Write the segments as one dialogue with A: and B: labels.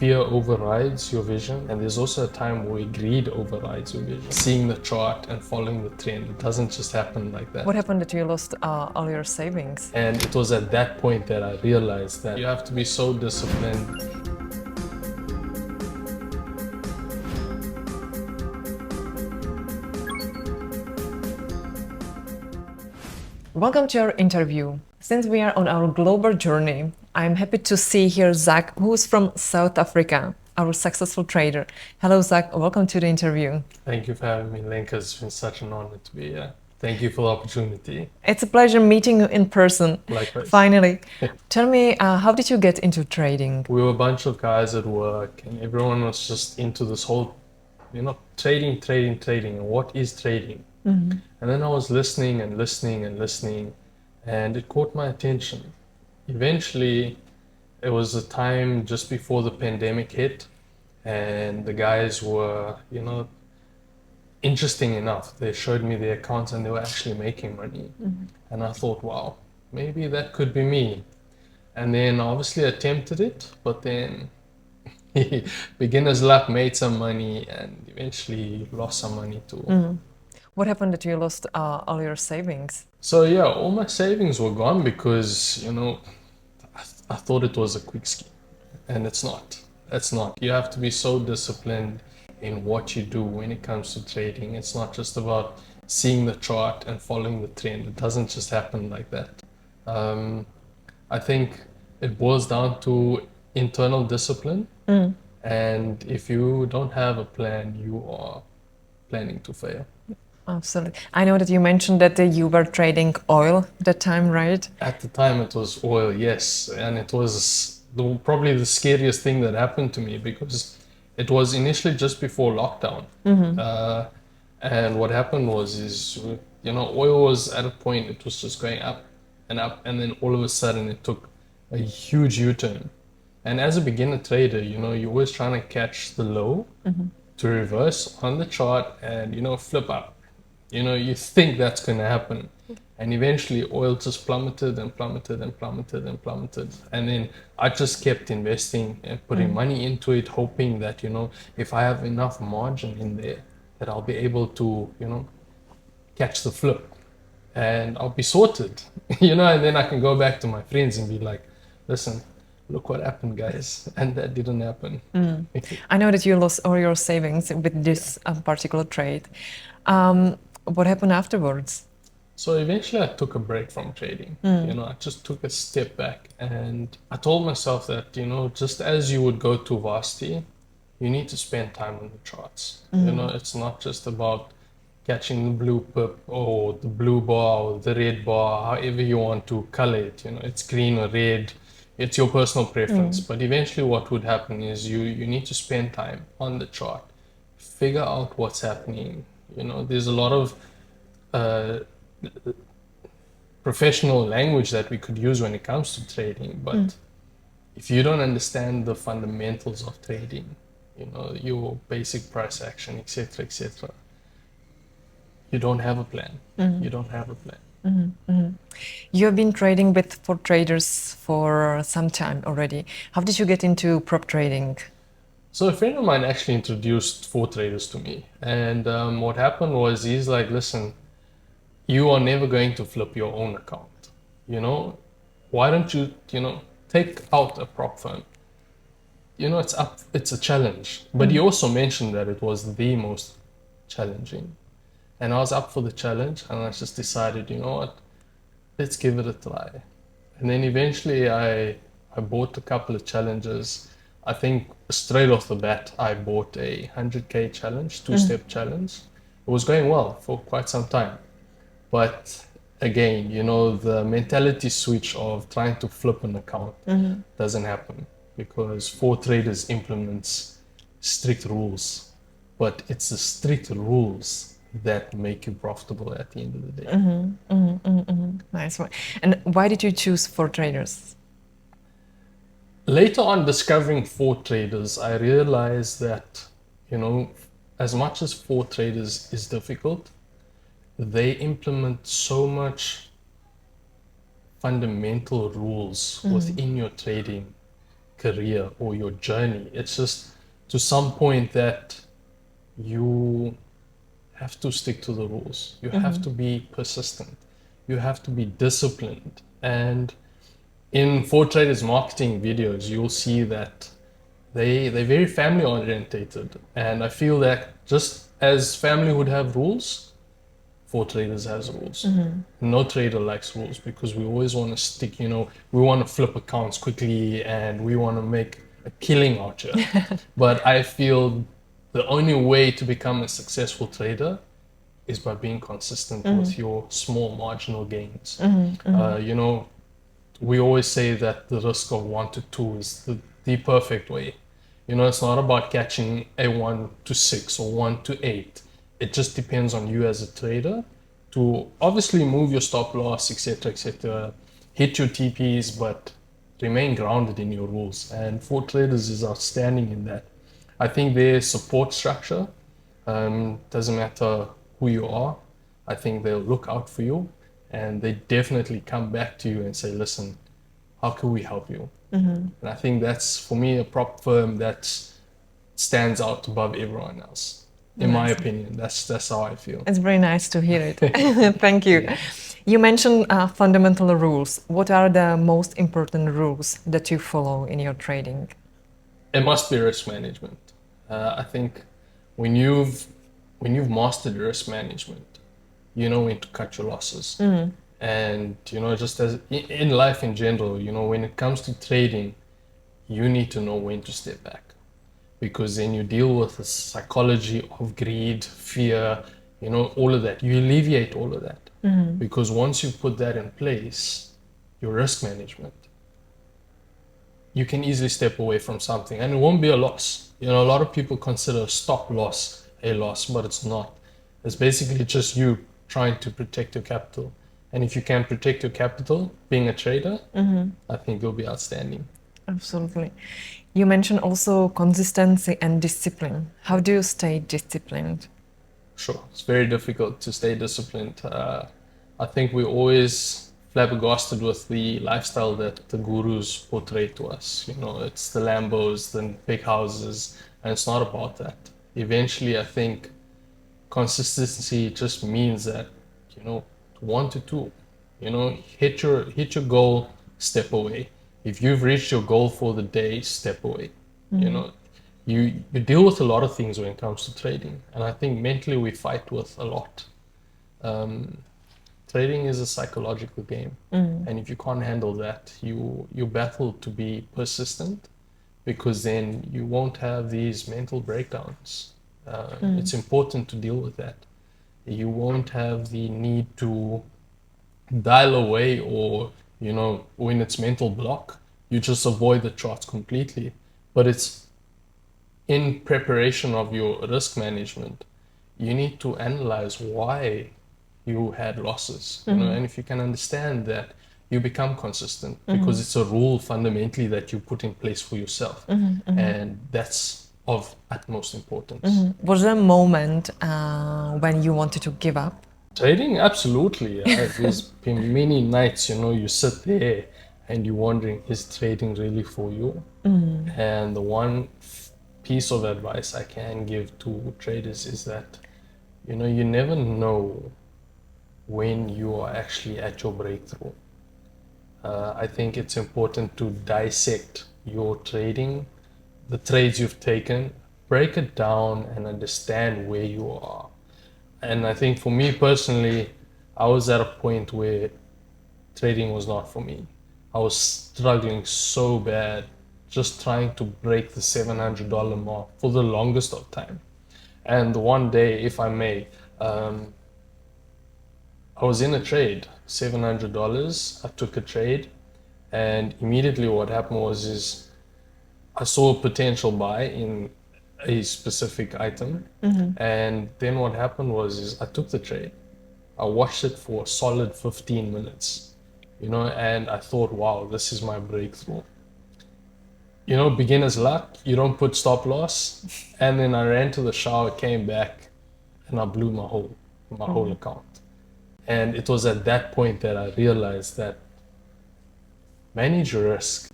A: fear overrides your vision, and there's also a time where greed overrides your vision. Seeing the chart and following the trend, it doesn't just happen like that.
B: What happened that you lost all your savings?
A: And it was at that point that I realized that you have to be so disciplined.
B: Welcome to our interview. Since we are on our global journey, I'm happy to see here Zach, who's from South Africa, our successful trader. Hello, Zach. Welcome to the interview.
A: Thank you for having me, Lenka. It's been such an honor to be here. Thank you for the opportunity.
B: It's a pleasure meeting you in person.
A: Likewise.
B: Finally. Tell me, how did you get into trading?
A: We were a bunch of guys at work, and everyone was just into this whole, trading, and what is trading?
B: Mm-hmm.
A: And then I was listening, and it caught my attention. Eventually, it was a time just before the pandemic hit, and the guys were, interesting enough. They showed me their accounts and they were actually making money.
B: Mm-hmm.
A: And I thought, wow, maybe that could be me. And then obviously attempted it, but then beginner's luck, made some money, and eventually lost some money too.
B: Mm-hmm. What happened that you lost all your savings?
A: So yeah, all my savings were gone because, I thought it was a quick scheme, and it's not. It's not. You have to be so disciplined in what you do when it comes to trading. It's not just about seeing the chart and following the trend. It doesn't just happen like that. I think it boils down to internal discipline. And if you don't have a plan, you are planning to fail.
B: Absolutely. I know that you mentioned that you were trading oil at that time, right?
A: At the time, it was oil, yes. And it was probably the scariest thing that happened to me because it was initially just before lockdown.
B: Mm-hmm.
A: And what happened was, oil was at a point, it was just going up, and then all of a sudden it took a huge U-turn. And as a beginner trader, you're always trying to catch the low to reverse on the chart and, flip up. You think that's going to happen. And eventually oil just plummeted and plummeted and plummeted and plummeted. And then I just kept investing and putting money into it, hoping that, if I have enough margin in there, that I'll be able to, catch the flip and I'll be sorted, and then I can go back to my friends and be like, listen, look what happened, guys. And that didn't happen.
B: I know that you lost all your savings with this particular trade. What happened afterwards?
A: So eventually I took a break from trading. I just took a step back and I told myself that, just as you would go to varsity, you need to spend time on the charts. It's not just about catching the blue pip or the blue bar or the red bar, however you want to color it. It's green or red. It's your personal preference. But eventually what would happen is you need to spend time on the chart, figure out what's happening. There's a lot of professional language that we could use when it comes to trading, but if you don't understand the fundamentals of trading, your basic price action, etc., you don't have a plan. You don't have a plan.
B: You have been trading with Fotraders for some time already. How did you get into prop trading?
A: So a friend of mine actually introduced Fotraders to me, and what happened was he's like, listen, you are never going to flip your own account. Why don't you, take out a prop firm? It's a challenge. But he also mentioned that it was the most challenging. And I was up for the challenge, and I just decided, you know what, let's give it a try. And then eventually I bought a couple of challenges. I think straight off the bat, I bought a 100K challenge, two-step challenge. It was going well for quite some time. But again, the mentality switch of trying to flip an account doesn't happen because Fotraders implements strict rules. But it's the strict rules that make you profitable at the end of the day.
B: Nice one. And why did you choose Fotraders?
A: Later on, discovering Fotraders, I realized that, as much as Fotraders is difficult, they implement so much fundamental rules within your trading career or your journey. It's just to some point that you have to stick to the rules. You have to be persistent. You have to be disciplined. And in Fotraders marketing videos, you'll see that they're very family orientated. And I feel that just as family would have rules, Fotraders has rules. No trader likes rules because we always want to stick, we want to flip accounts quickly and we want to make a killing out here. But I feel the only way to become a successful trader is by being consistent with your small marginal gains. We always say that the risk of 1 to 2 is the perfect way. It's not about catching a 1 to 6 or 1 to 8. It just depends on you as a trader to obviously move your stop loss, etc., hit your TPs, but remain grounded in your rules. And Fotraders is outstanding in that. I think their support structure doesn't matter who you are. I think they'll look out for you and they definitely come back to you and say, listen, how can we help you? And I think that's, for me, a prop firm that stands out above everyone else. In my opinion, that's how I feel.
B: It's very nice to hear it. Thank you. Yeah. You mentioned fundamental rules. What are the most important rules that you follow in your trading?
A: It must be risk management. I think when you've mastered risk management, you know when to cut your losses. And just as in life in general, when it comes to trading, you need to know when to step back, because then you deal with the psychology of greed, fear, all of that. You alleviate all of that, because once you put that in place, your risk management, you can easily step away from something and it won't be a loss. A lot of people consider stop loss a loss, but it's not. It's basically just you trying to protect your capital. And if you can protect your capital, being a trader, I think you'll be outstanding.
B: Absolutely. You mentioned also consistency and discipline. How do you stay disciplined?
A: Sure. It's very difficult to stay disciplined. I think we're always flabbergasted with the lifestyle that the gurus portray to us. It's the Lambos, the big houses, and it's not about that. Eventually, I think consistency just means that, 1 to 2, hit your goal, step away. If you've reached your goal for the day, step away. You deal with a lot of things when it comes to trading, and I think mentally we fight with a lot. Trading is a psychological game, and if you can't handle that, you battle to be persistent, because then you won't have these mental breakdowns. It's important to deal with that. You won't have the need to dial away, or when it's mental block, you just avoid the charts completely. But it's in preparation of your risk management, you need to analyze why you had losses, and if you can understand that, you become consistent, because it's a rule fundamentally that you put in place for yourself, and that's of utmost importance.
B: Was there a moment when you wanted to give up?
A: Trading, absolutely. There's been many nights, you sit there and you're wondering, is trading really for you? And the one piece of advice I can give to traders is that, you never know when you are actually at your breakthrough. I think it's important to dissect your trading, the trades you've taken, break it down and understand where you are. And I think for me personally, I was at a point where trading was not for me. I was struggling so bad, just trying to break the $700 mark for the longest of time. And one day, if I may, I was in a trade, $700. I took a trade, and immediately what happened was I saw a potential buy in a specific item, and then what happened was I took the trade. I watched it for a solid 15 minutes, and I thought, wow, this is my breakthrough. Beginner's luck, you don't put stop loss. And then I ran to the shower, came back, and I blew my whole account. And it was at that point that I realized that manage your risk.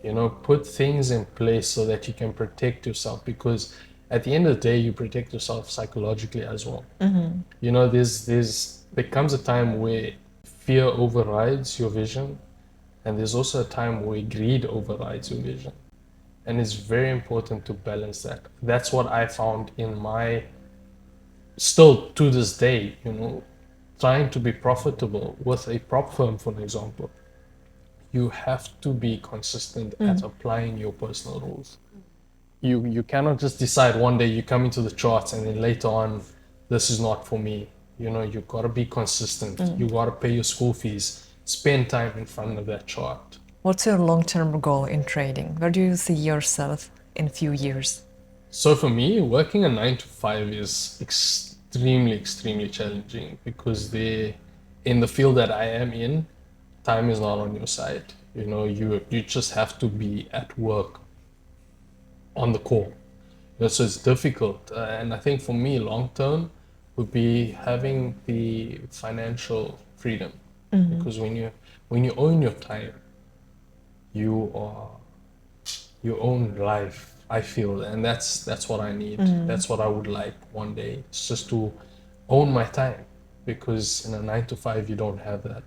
A: You know, put things in place so that you can protect yourself, because at the end of the day, you protect yourself psychologically as well. You know, there comes a time where fear overrides your vision, and there's also a time where greed overrides your vision. And it's very important to balance that. That's what I found in my, still to this day, you know, trying to be profitable with a prop firm, for example. You have to be consistent at applying your personal rules. You cannot just decide one day you come into the charts and then later on, this is not for me. You know, you gotta be consistent. You gotta pay your school fees. Spend time in front of that chart.
B: What's your long-term goal in trading? Where do you see yourself in a few years?
A: So for me, working a 9 to 5 is extremely challenging, because in the field that I am in, time is not on your side. You know, you just have to be at work on the call. You know, so it's difficult. And I think for me, long term would be having the financial freedom, because when you own your time, you are your own life. I feel, and that's what I need. That's what I would like one day. It's just to own my time, because in a 9 to 5 you don't have that.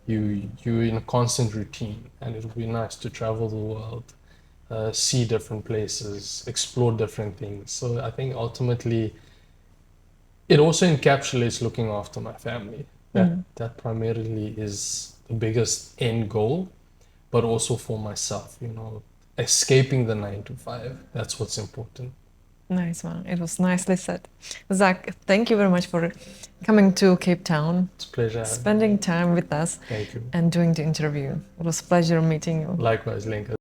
A: You're in a constant routine, and it would be nice to travel the world, see different places, explore different things. So I think ultimately it also encapsulates looking after my family. That primarily is the biggest end goal, but also for myself, you know, escaping the 9 to 5. That's what's important.
B: Nice one. It was nicely said. Zach, thank you very much for coming to Cape Town,
A: It's a pleasure having
B: spending
A: you.
B: time with us,
A: Thank you.
B: and doing the interview. It was a pleasure meeting you.
A: Likewise, Linka.